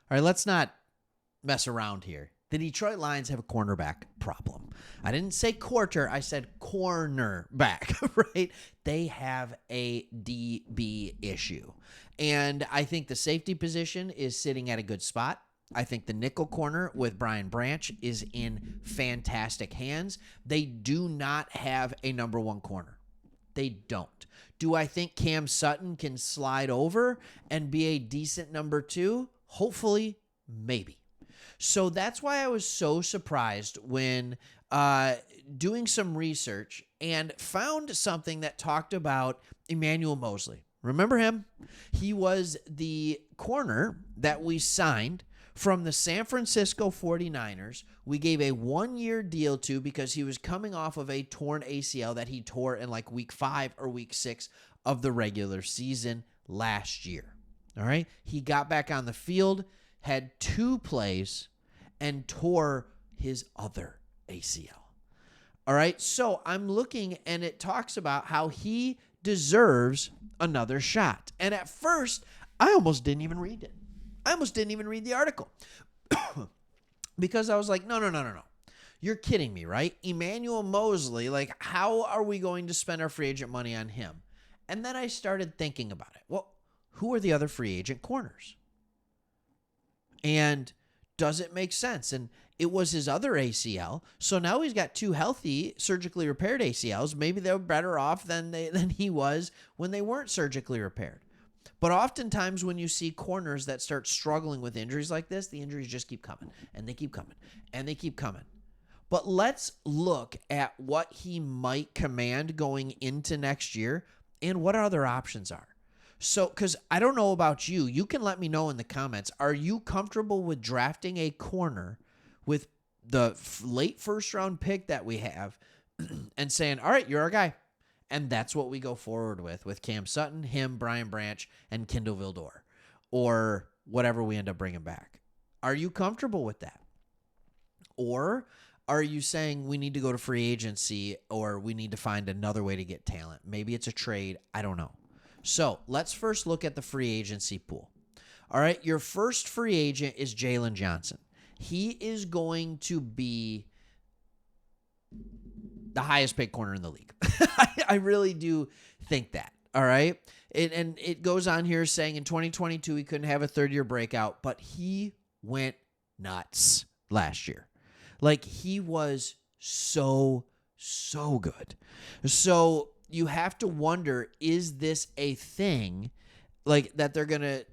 All right, let's not mess around here. The Detroit Lions have a cornerback problem. I didn't say quarter, I said cornerback, right? They have a DB issue. And I think the safety position is sitting at a good spot. I think the nickel corner with Brian Branch is in fantastic hands. They do not have a number one corner. They don't. Do I think Cam Sutton can slide over and be a decent number two? Hopefully, maybe. So that's why I was so surprised when doing some research and found something that talked about Emmanuel Moseley. Remember him? He was the corner that we signed from the San Francisco 49ers. We gave a 1-year deal to because he was coming off of a torn ACL that he tore in like week 5 or week 6 of the regular season last year. All right. He got back on the field, had 2 plays, and tore his other ACL. All right. So I'm looking and it talks about how he deserves another shot. And at first, I almost didn't even read it. I almost didn't even read the article because I was like, no. You're kidding me, right? Emmanuel Moseley, like, how are we going to spend our free agent money on him? And then I started thinking about it. Well, who are the other free agent corners? And does it make sense? And it was his other ACL. So now he's got 2 healthy, surgically repaired ACLs. Maybe they're better off than he was when they weren't surgically repaired. But oftentimes when you see corners that start struggling with injuries like this, the injuries just keep coming, and they keep coming, and they keep coming. But let's look at what he might command going into next year and what our other options are. So, because I don't know about you, you can let me know in the comments. Are you comfortable with drafting a corner with the late first-round pick that we have and saying, all right, you're our guy? And that's what we go forward with Cam Sutton, him, Brian Branch, and Kindle Vildor, or whatever we end up bringing back. Are you comfortable with that? Or are you saying we need to go to free agency or we need to find another way to get talent? Maybe it's a trade. I don't know. So let's first look at the free agency pool. All right, your first free agent is Jalen Johnson. He is going to be the highest paid corner in the league. I really do think that. All right. And it goes on here saying in 2022, he couldn't have a 3rd-year breakout, but he went nuts last year. Like, he was so good. So you have to wonder, is this a thing like that they're going to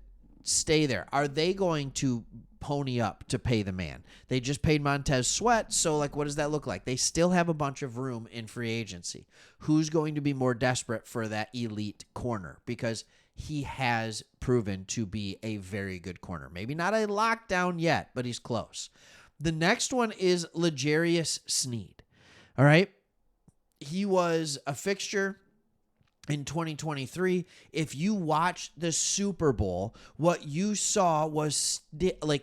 stay there? Are they going to pony up to pay the man? They just paid Montez Sweat, so like, what does that look like? They still have a bunch of room in free agency. Who's going to be more desperate for that elite corner? Because he has proven to be a very good corner. Maybe not a lockdown yet, but he's close. The next one is L'Jarius Sneed. All right. He was a fixture in 2023. If you watch the Super Bowl, what you saw was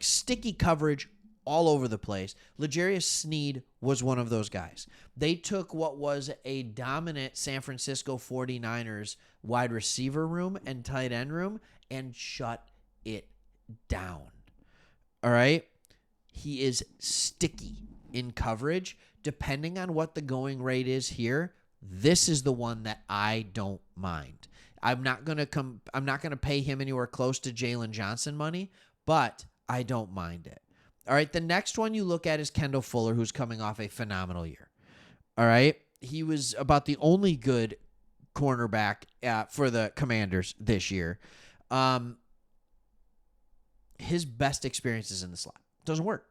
sticky coverage all over the place. L'Jarius Sneed was one of those guys. They took what was a dominant San Francisco 49ers wide receiver room and tight end room and shut it down. All right? He is sticky in coverage. Depending on what the going rate is here, this is the one that I don't mind. I'm not going to pay him anywhere close to Jalen Johnson money, but I don't mind it. All right, the next one you look at is Kendall Fuller, who's coming off a phenomenal year. All right, he was about the only good cornerback for the Commanders this year. His best experience is in the slot. Doesn't work.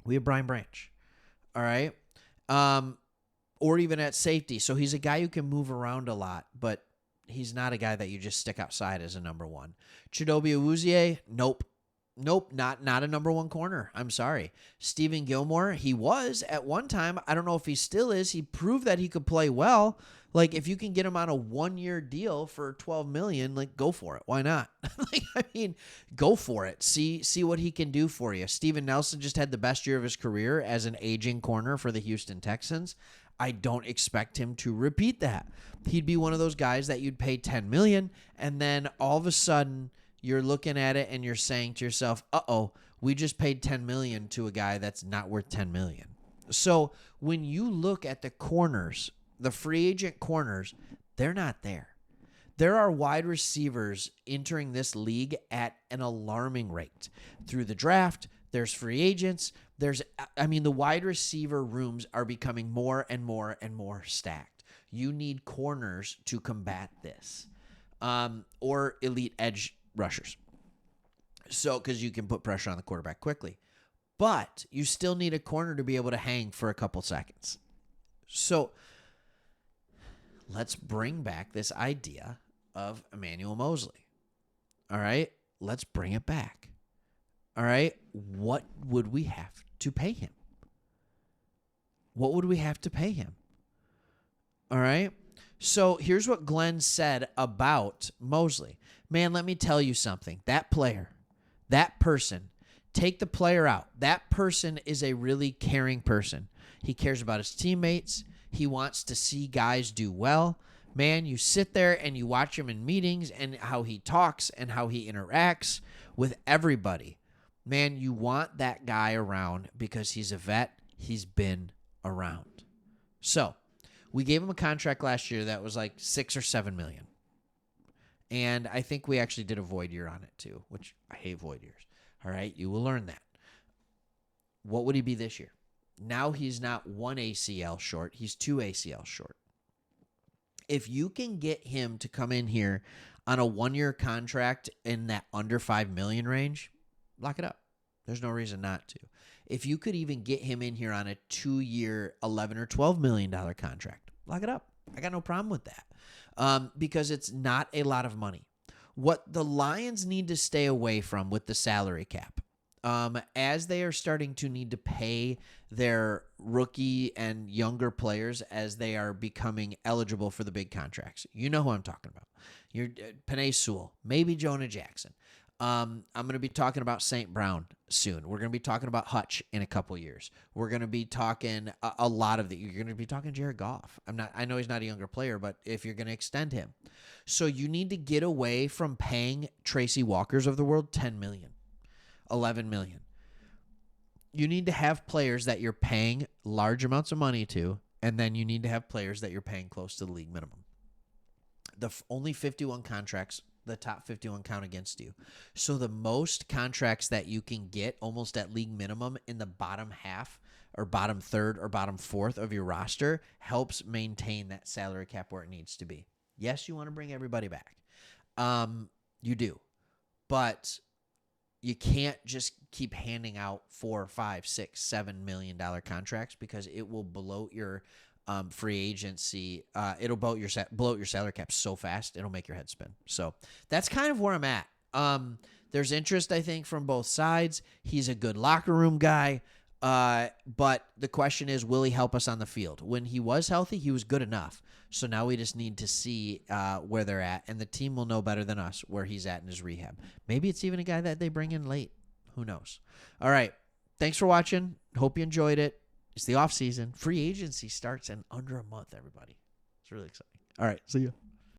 We have Brian Branch. All right. Or even at safety. So he's a guy who can move around a lot, but he's not a guy that you just stick outside as a number one. Chidobe Awuzie, nope, not a number one corner. I'm sorry. Stephen Gilmore, he was at one time. I don't know if he still is. He proved that he could play well. Like, if you can get him on a 1-year deal for $12 million, like, go for it. Why not? Go for it. See what he can do for you. Steven Nelson just had the best year of his career as an aging corner for the Houston Texans. I don't expect him to repeat that. He'd be one of those guys that you'd pay $10 million, and then all of a sudden you're looking at it and you're saying to yourself, uh-oh, we just paid $10 million to a guy that's not worth $10 million. So when you look at the corners, the free agent corners, they're not there. There are wide receivers entering this league at an alarming rate. Through the draft, there's free agents. The wide receiver rooms are becoming more and more and more stacked. You need corners to combat this, or elite edge rushers. So, because you can put pressure on the quarterback quickly. But you still need a corner to be able to hang for a couple seconds. So, let's bring back this idea of Emmanuel Moseley. All right? Let's bring it back. All right? What would we have to pay him? What would we have to pay him? All right? So here's what Glenn said about Moseley. Man, let me tell you something. That player, that person, take the player out. That person is a really caring person. He cares about his teammates. He wants to see guys do well. Man, you sit there and you watch him in meetings and how he talks and how he interacts with everybody. Man, you want that guy around because he's a vet. He's been around. So we gave him a contract last year that was like $6 or $7 million. And I think we actually did a void year on it too, which I hate void years. All right, you will learn that. What would he be this year? Now he's not 1 ACL short. He's 2 ACL short. If you can get him to come in here on a 1-year contract in that under $5 million range, lock it up. There's no reason not to. If you could even get him in here on a 2-year, $11 or $12 million contract, lock it up. I got no problem with that, because it's not a lot of money. What the Lions need to stay away from with the salary cap, as they are starting to need to pay their rookie and younger players as they are becoming eligible for the big contracts. You know who I'm talking about. You're Penei Sewell, maybe Jonah Jackson. I'm going to be talking about St. Brown soon. We're going to be talking about Hutch in a couple years. We're going to be talking a lot of you're going to be talking Jared Goff. I know he's not a younger player, but if you're going to extend him. So you need to get away from paying Tracy Walkers of the world $10 million, $11 million. You need to have players that you're paying large amounts of money to, and then you need to have players that you're paying close to the league minimum. Only 51 contracts, the top 51 count against you. So the most contracts that you can get almost at league minimum in the bottom half or bottom third or bottom fourth of your roster helps maintain that salary cap where it needs to be. Yes, you want to bring everybody back. You do. But you can't just keep handing out $4, $5, $6, $7 million contracts because it will bloat your free agency. It'll bloat your salary cap so fast it'll make your head spin. So that's kind of where I'm at. There's interest, I think, from both sides. He's a good locker room guy. But the question is, will he help us on the field? When he was healthy, he was good enough. So now we just need to see where they're at, and the team will know better than us where he's at in his rehab. Maybe it's even a guy that they bring in late. Who knows? All right. Thanks for watching. Hope you enjoyed it. It's the off season. Free agency starts in under a month, everybody. It's really exciting. All right. See you.